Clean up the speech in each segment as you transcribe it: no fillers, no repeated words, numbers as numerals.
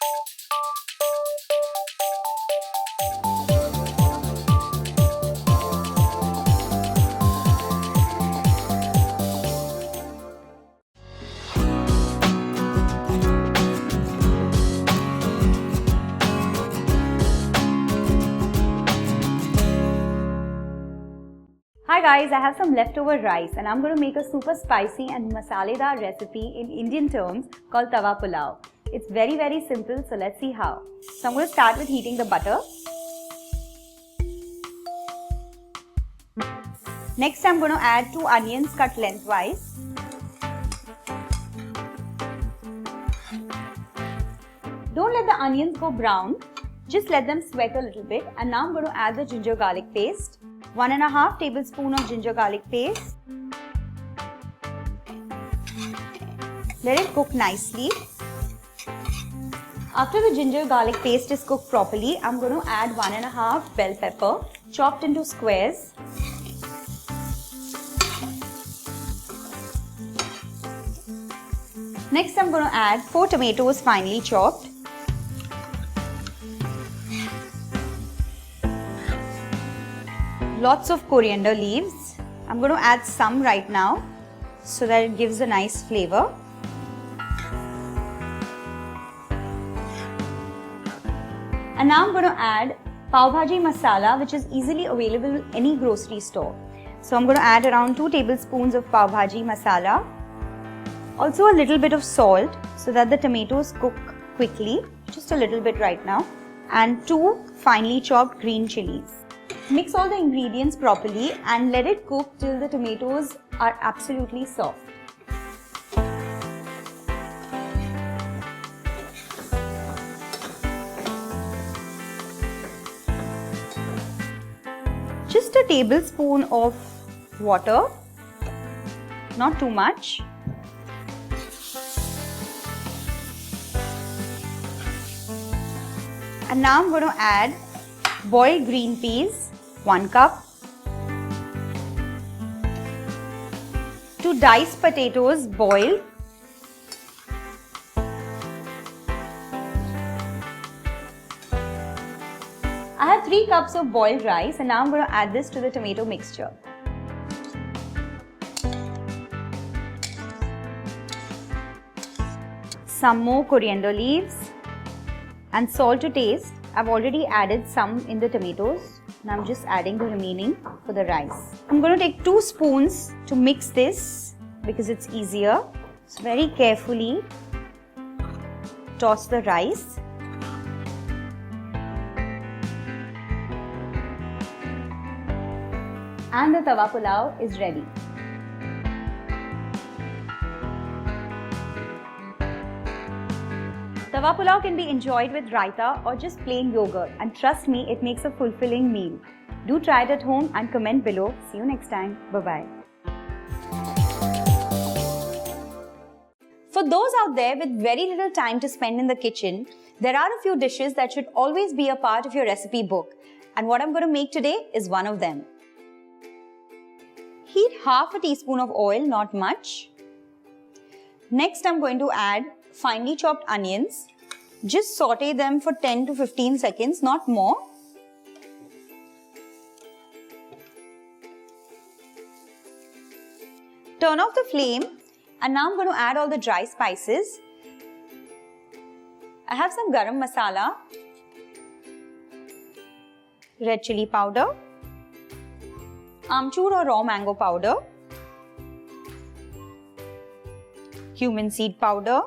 Hi guys, I have some leftover rice and I'm going to make a super spicy and masaledar recipe in Indian terms called tawa pulao. It's very simple, so let's see how. So I'm going to start with heating the butter. Next I'm going to add 2 onions cut lengthwise. Don't let the onions go brown, just let them sweat a little bit, and now I'm going to add the ginger garlic paste. 1.5 tablespoons of ginger garlic paste. Let it cook nicely. After the ginger garlic paste is cooked properly, I'm going to add 1.5 bell pepper chopped into squares. Next I'm going to add 4 tomatoes finely chopped. Lots of coriander leaves. I'm going to add some right now so that it gives a nice flavor. And now I'm going to add pav bhaji masala, which is easily available in any grocery store. So I'm going to add around 2 tablespoons of pav bhaji masala. Also a little bit of salt so that the tomatoes cook quickly, just a little bit right now. And 2 finely chopped green chilies. Mix all the ingredients properly and let it cook till the tomatoes are absolutely soft. Just a tablespoon of water, not too much. And now I'm going to add boiled green peas. 1 cup. 2 diced potatoes boiled. I have 3 cups of boiled rice and now I'm going to add this to the tomato mixture. Some more coriander leaves and salt to taste. I've already added some in the tomatoes. Now I'm just adding the remaining for the rice. I'm going to take 2 spoons to mix this because it's easier. So very carefully toss the rice. And the tawa pulao is ready. Tawa pulao can be enjoyed with raita or just plain yogurt, and trust me, it makes a fulfilling meal. Do try it at home and comment below. See you next time. Bye-bye. For those out there with very little time to spend in the kitchen, there are a few dishes that should always be a part of your recipe book, and what I'm going to make today is one of them. Heat half a teaspoon of oil, not much. Next, I'm going to add finely chopped onions. Just saute them for 10 to 15 seconds, not more. Turn off the flame and now I'm going to add all the dry spices. I have some garam masala, red chili powder, amchur or raw mango powder, cumin seed powder,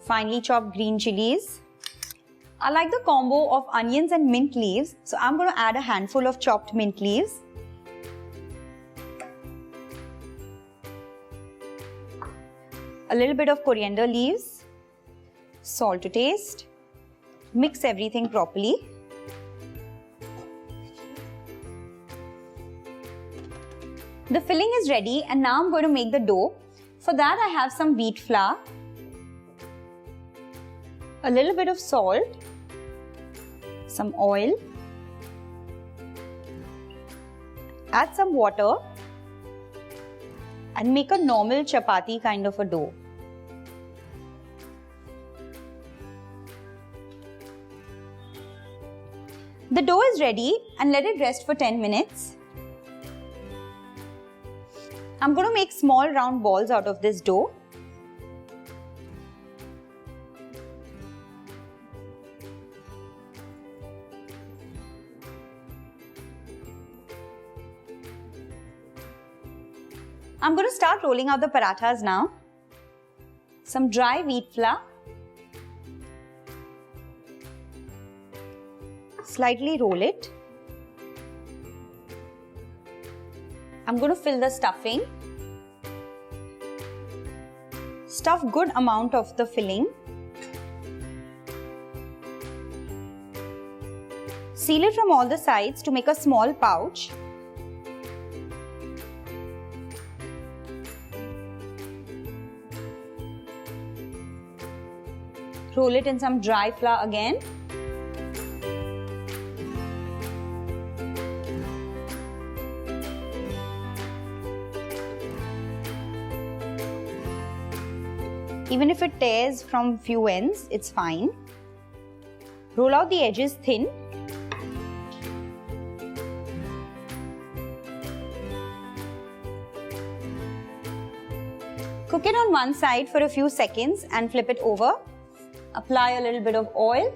finely chopped green chilies. I like the combo of onions and mint leaves, so I'm going to add a handful of chopped mint leaves. A little bit of coriander leaves, salt to taste. Mix everything properly. The filling is ready and now I'm going to make the dough. For that I have some wheat flour, a little bit of salt, some oil, add some water and make a normal chapati kind of a dough. The dough is ready and let it rest for 10 minutes. I'm going to make small round balls out of this dough. I'm going to start rolling out the parathas now. Some dry wheat flour. Slightly roll it. I'm going to fill the stuffing. Stuff good amount of the filling. Seal it from all the sides to make a small pouch. Roll it in some dry flour again. Even if it tears from few ends, it's fine. Roll out the edges thin. Cook it on one side for a few seconds and flip it over. Apply a little bit of oil.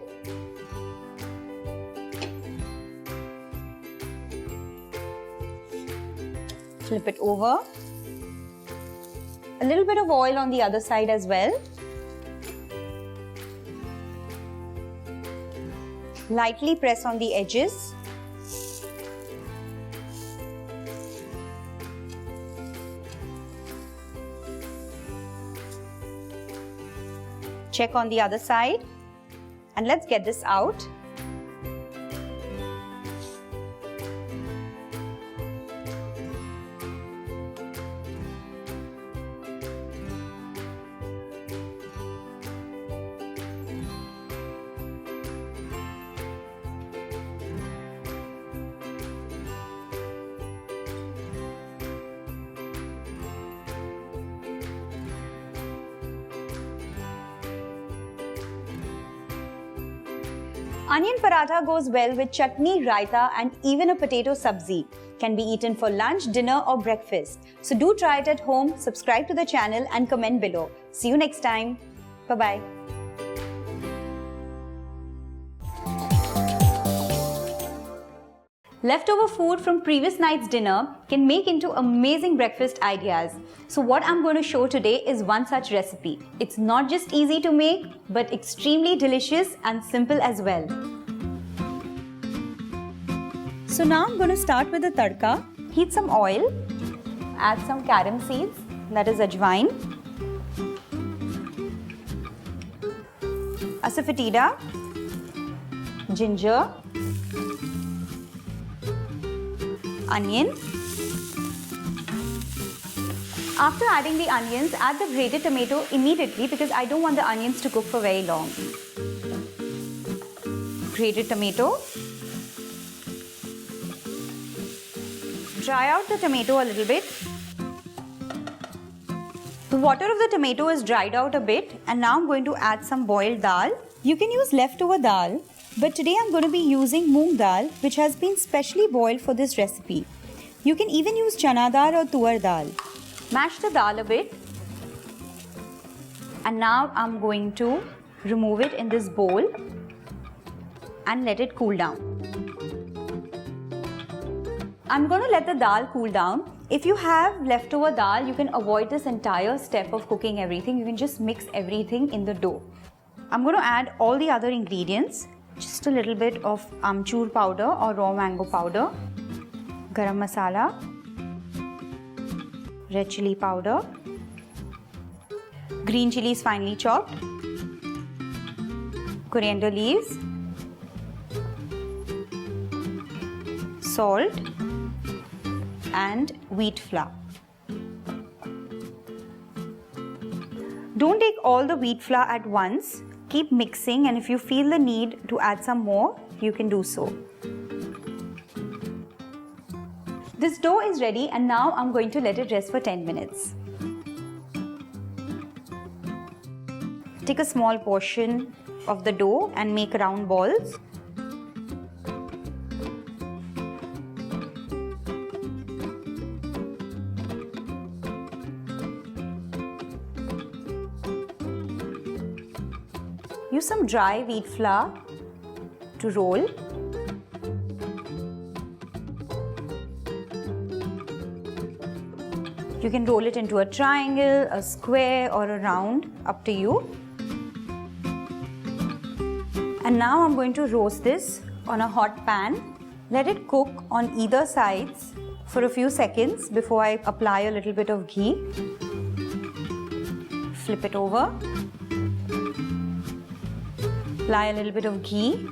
Flip it over. A little bit of oil on the other side as well. Lightly press on the edges. Check on the other side. And let's get this out. Onion paratha goes well with chutney, raita and even a potato sabzi. Can be eaten for lunch, dinner or breakfast. So do try it at home, subscribe to the channel and comment below. See you next time. Bye-bye. Leftover food from previous night's dinner can make into amazing breakfast ideas. So what I'm going to show today is one such recipe. It's not just easy to make, but extremely delicious and simple as well. So now I'm going to start with the tadka. Heat some oil, add some carom seeds, that is ajwain, asafoetida, ginger, onion. After adding the onions, add the grated tomato immediately because I don't want the onions to cook for very long. Grated tomato. Dry out the tomato a little bit. The water of the tomato is dried out a bit and now I'm going to add some boiled dal. You can use leftover dal. But today I'm going to be using moong dal, which has been specially boiled for this recipe. You can even use chana dal or tuar dal. Mash the dal a bit. And now I'm going to remove it in this bowl and let it cool down. I'm going to let the dal cool down. If you have leftover dal, you can avoid this entire step of cooking everything. You can just mix everything in the dough. I'm going to add all the other ingredients. Just a little bit of amchur powder or raw mango powder, garam masala, red chili powder, green chilies finely chopped, coriander leaves, salt and wheat flour. Don't take all the wheat flour at once. Keep mixing, and if you feel the need to add some more, you can do so. This dough is ready and now I'm going to let it rest for 10 minutes. Take a small portion of the dough and make round balls. Use some dry wheat flour to roll. You can roll it into a triangle, a square or a round, up to you. And now I'm going to roast this on a hot pan. Let it cook on either sides for a few seconds before I apply a little bit of ghee. Flip it over. Apply a little bit of ghee.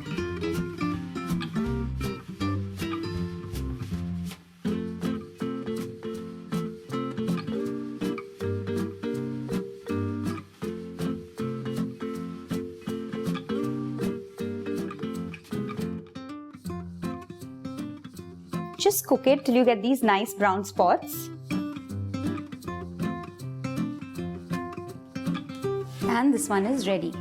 Just cook it till you get these nice brown spots. And this one is ready.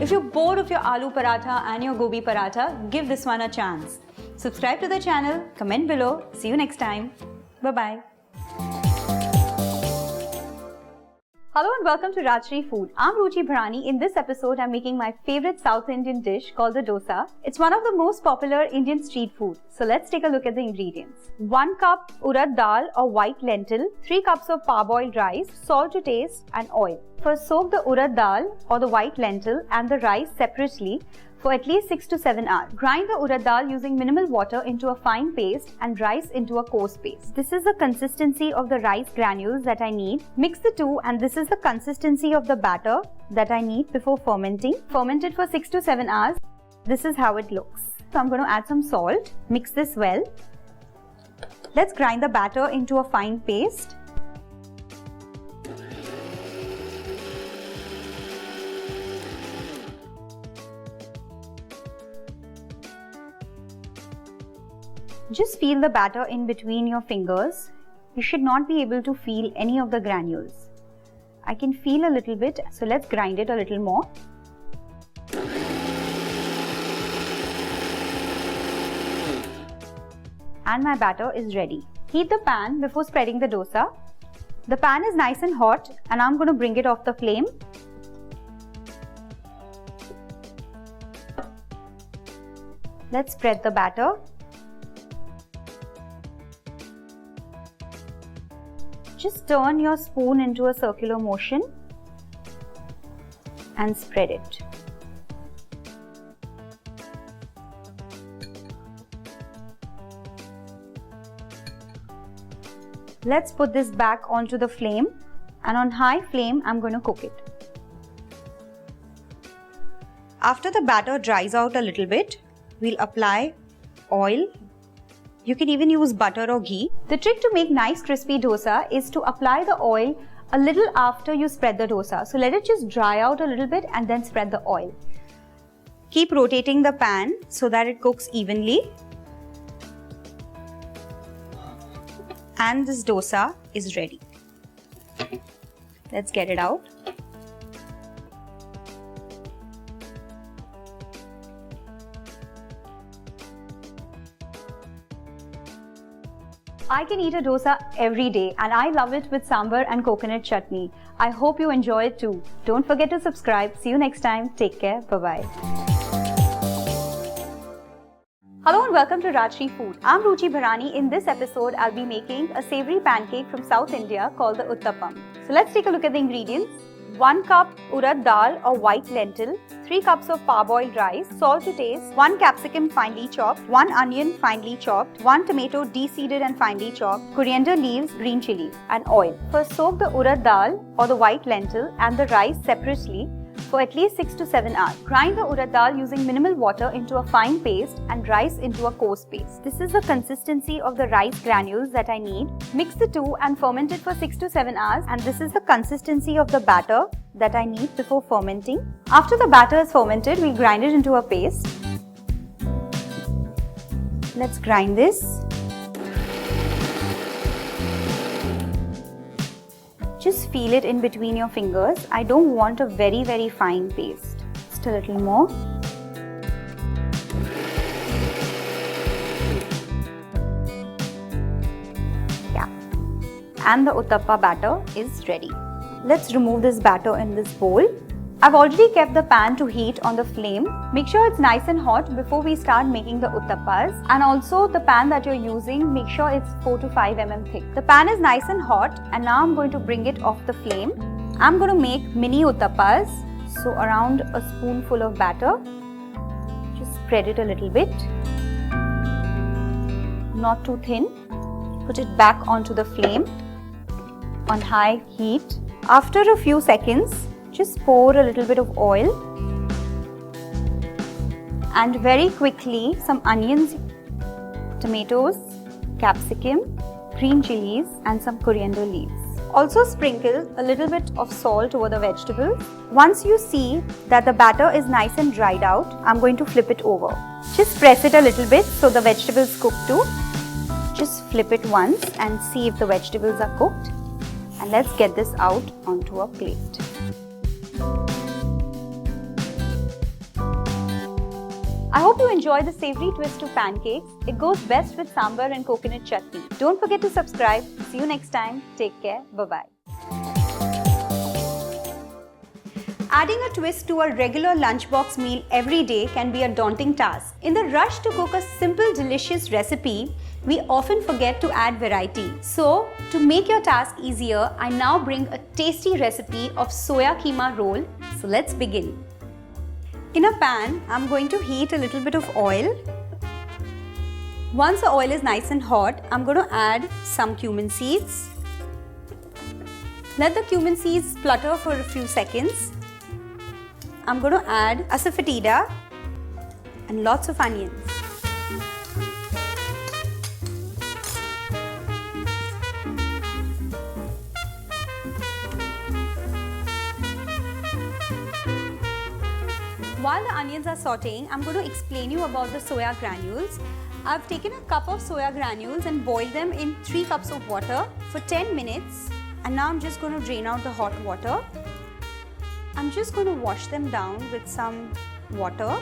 If you're bored of your aloo paratha and your gobi paratha, give this one a chance. Subscribe to the channel, comment below. See you next time. Bye-bye. Hello and welcome to Rajshri Food. I'm Ruchi Bharani. In this episode, I'm making my favorite South Indian dish called the dosa. It's one of the most popular Indian street food. So let's take a look at the ingredients. 1 cup urad dal or white lentil, 3 cups of parboiled rice, salt to taste and oil. First, soak the urad dal or the white lentil and the rice separately for at least 6 to 7 hours. Grind the urad dal using minimal water into a fine paste and rice into a coarse paste. This is the consistency of the rice granules that I need. Mix the two and this is the consistency of the batter that I need before fermenting. Ferment it for 6 to 7 hours. This is how it looks. So I'm going to add some salt. Mix this well. Let's grind the batter into a fine paste. Just feel the batter in between your fingers. You should not be able to feel any of the granules. I can feel a little bit, so let's grind it a little more. And my batter is ready. Heat the pan before spreading the dosa. The pan is nice and hot and I'm going to bring it off the flame. Let's spread the batter. Just turn your spoon into a circular motion and spread it. Let's put this back onto the flame and on high flame I'm going to cook it. After the batter dries out a little bit, we'll apply oil. You can even use butter or ghee. The trick to make nice crispy dosa is to apply the oil a little after you spread the dosa. So let it just dry out a little bit and then spread the oil. Keep rotating the pan so that it cooks evenly. And this dosa is ready. Let's get it out. I can eat a dosa every day and I love it with sambar and coconut chutney. I hope you enjoy it too. Don't forget to subscribe. See you next time. Take care. Bye-bye. Hello and welcome to Rajshri Food. I'm Ruchi Bharani. In this episode, I'll be making a savory pancake from South India called the Uttapam. So let's take a look at the ingredients. 1 cup urad dal or white lentil, 3 cups of parboiled rice, salt to taste, 1 capsicum finely chopped, 1 onion finely chopped, 1 tomato de-seeded and finely chopped, coriander leaves, green chili, and oil. First, soak the urad dal or the white lentil and the rice separately for at least 6 to 7 hours. Grind the urad dal using minimal water into a fine paste and rice into a coarse paste. This is the consistency of the rice granules that I need. Mix the two and ferment it for 6 to 7 hours, and this is the consistency of the batter that I need before fermenting. After the batter is fermented, we'll grind it into a paste. Let's grind this. Just feel it in between your fingers. I don't want a very fine paste. Just a little more. Yeah. And the uttappa batter is ready. Let's remove this batter in this bowl. I've already kept the pan to heat on the flame. Make sure it's nice and hot before we start making the uttappas. And also the pan that you're using, make sure it's 4 to 5 mm thick. The pan is nice and hot and now I'm going to bring it off the flame. I'm going to make mini uttappas. So around a spoonful of batter. Just spread it a little bit. Not too thin. Put it back onto the flame on high heat. After a few seconds, just pour a little bit of oil and very quickly some onions, tomatoes, capsicum, green chilies and some coriander leaves. Also sprinkle a little bit of salt over the vegetables. Once you see that the batter is nice and dried out, I'm going to flip it over. Just press it a little bit so the vegetables cook too. Just flip it once and see if the vegetables are cooked. And let's get this out onto a plate. I hope you enjoy the savory twist to pancakes. It goes best with sambar and coconut chutney. Don't forget to subscribe. See you next time. Take care. Bye-bye. Adding a twist to a regular lunchbox meal every day can be a daunting task. In the rush to cook a simple, delicious recipe, we often forget to add variety. So, to make your task easier, I now bring a tasty recipe of soya keema roll. So let's begin. In a pan, I'm going to heat a little bit of oil. Once the oil is nice and hot, I'm going to add some cumin seeds. Let the cumin seeds splutter for a few seconds. I'm going to add asafoetida and lots of onions. While the onions are sauteing, I'm going to explain you about the soya granules. I've taken a cup of soya granules and boiled them in 3 cups of water for 10 minutes. And now I'm just going to drain out the hot water. I'm just going to wash them down with some water.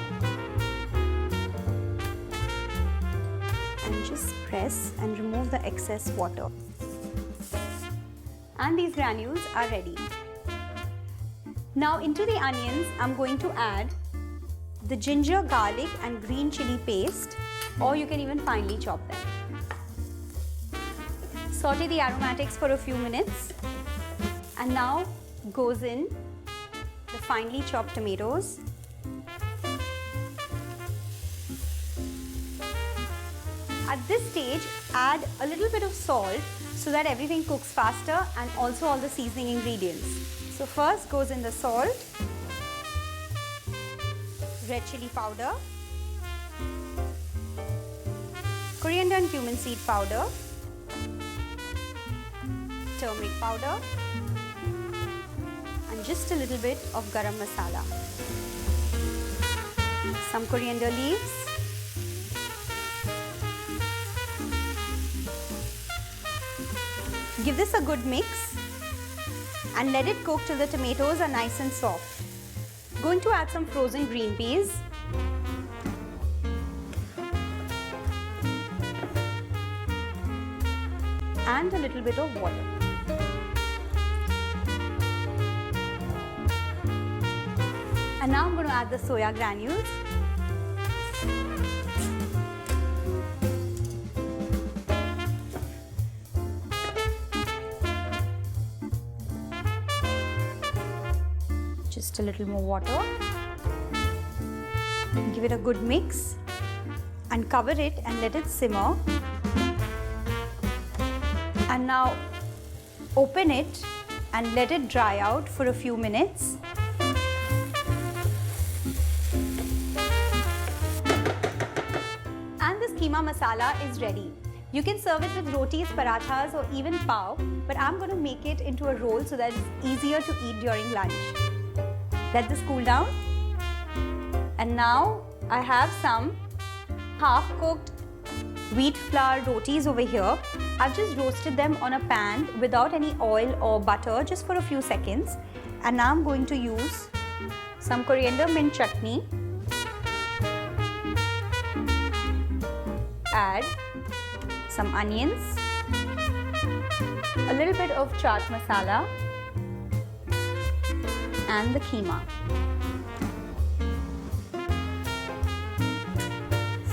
And just press and remove the excess water. And these granules are ready. Now into the onions, I'm going to add the ginger, garlic and green chili paste, or you can even finely chop them. Saute the aromatics for a few minutes and now goes in the finely chopped tomatoes. At this stage, add a little bit of salt so that everything cooks faster and also all the seasoning ingredients. So first goes in the salt, red chili powder, coriander and cumin seed powder, turmeric powder and just a little bit of garam masala, some coriander leaves, give this a good mix and let it cook till the tomatoes are nice and soft. Going to add some frozen green peas. And a little bit of water. And now I'm going to add the soya granules. Just a little more water. Give it a good mix and cover it and let it simmer. And now open it and let it dry out for a few minutes. And this keema masala is ready. You can serve it with rotis, parathas or even pav, but I'm going to make it into a roll so that it's easier to eat during lunch. Let this cool down. And now I have some half-cooked wheat flour rotis over here. I've just roasted them on a pan without any oil or butter, just for a few seconds. And now I'm going to use some coriander mint chutney. Add some onions, a little bit of chaat masala and the keema.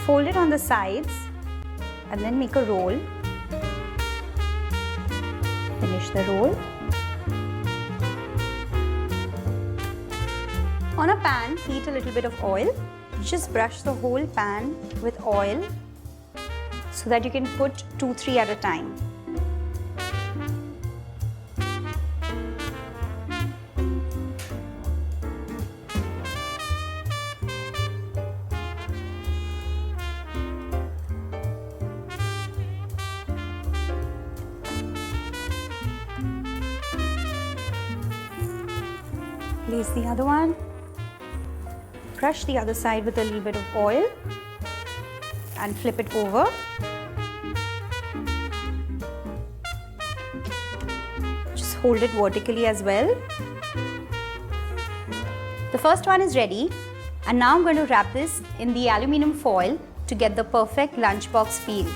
Fold it on the sides and then make a roll. Finish the roll. On a pan, heat a little bit of oil. Just brush the whole pan with oil so that you can put 2-3 at a time. Place the other one. Brush the other side with a little bit of oil and flip it over. Just hold it vertically as well. The first one is ready, and now I'm going to wrap this in the aluminum foil to get the perfect lunchbox feel.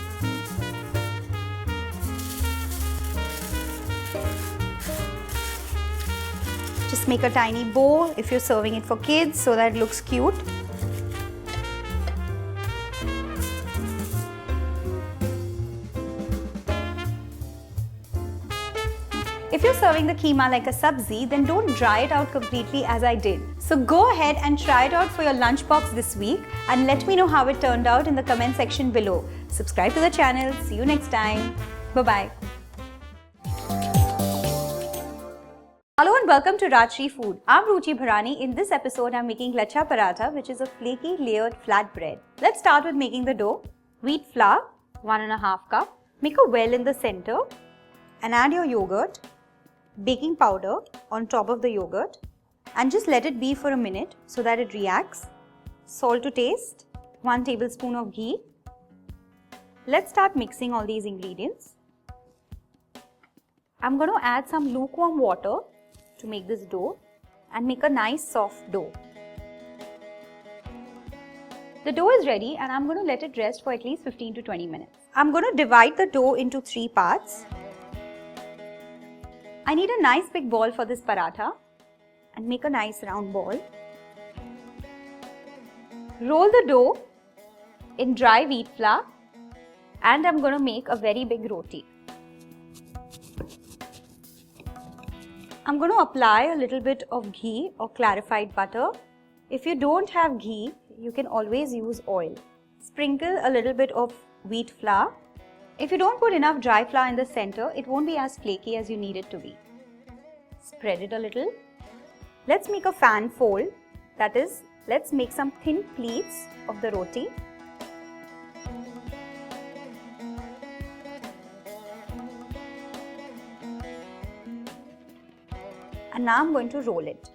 Just make a tiny bow if you're serving it for kids so that it looks cute. If you're serving the keema like a sabzi, then don't dry it out completely as I did. So go ahead and try it out for your lunchbox this week and let me know how it turned out in the comment section below. Subscribe to the channel. See you next time. Bye-bye. Hello and welcome to Rajshri Food. I'm Ruchi Bharani. In this episode, I'm making lacha paratha, which is a flaky layered flat bread. Let's start with making the dough. Wheat flour, 1.5 cup. Make a well in the center and add your yogurt, baking powder on top of the yogurt, and just let it be for a minute so that it reacts. Salt to taste, 1 tablespoon of ghee. Let's start mixing all these ingredients. I'm going to add some lukewarm water to make this dough and make a nice soft dough. The dough is ready and I'm going to let it rest for at least 15 to 20 minutes. I'm going to divide the dough into 3 parts. I need a nice big ball for this paratha and make a nice round ball. Roll the dough in dry wheat flour and I'm going to make a very big roti. I'm going to apply a little bit of ghee or clarified butter. If you don't have ghee, you can always use oil. Sprinkle a little bit of wheat flour. If you don't put enough dry flour in the center, it won't be as flaky as you need it to be. Spread it a little. Let's make a fan fold. That is, let's make some thin pleats of the roti. And now I'm going to roll it.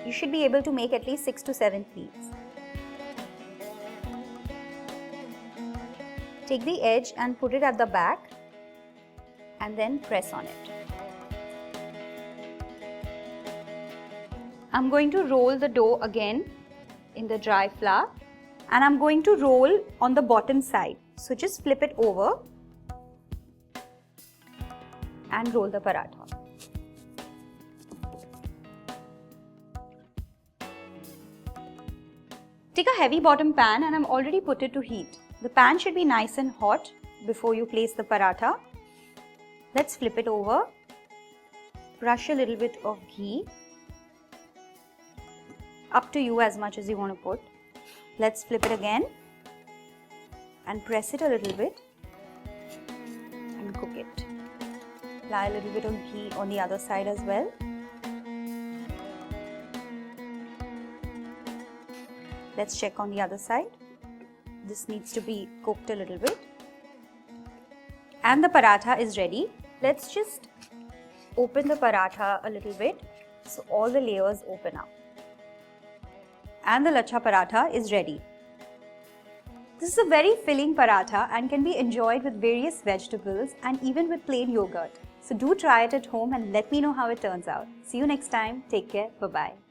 You should be able to make at least 6 to 7 pleats. Take the edge and put it at the back and then press on it. I'm going to roll the dough again in the dry flour and I'm going to roll on the bottom side. So just flip it over and roll the paratha. Take a heavy bottom pan and I'm already put it to heat. The pan should be nice and hot before you place the paratha. Let's flip it over. Brush a little bit of ghee. Up to you as much as you want to put. Let's flip it again and press it a little bit and cook it. Apply a little bit of ghee on the other side as well. Let's check on the other side. This needs to be cooked a little bit. And the paratha is ready. Let's just open the paratha a little bit so all the layers open up. and the lachha paratha is ready. This is a very filling paratha and can be enjoyed with various vegetables and even with plain yogurt. So do try it at home and let me know how it turns out. See you next time. Take care. Bye-bye.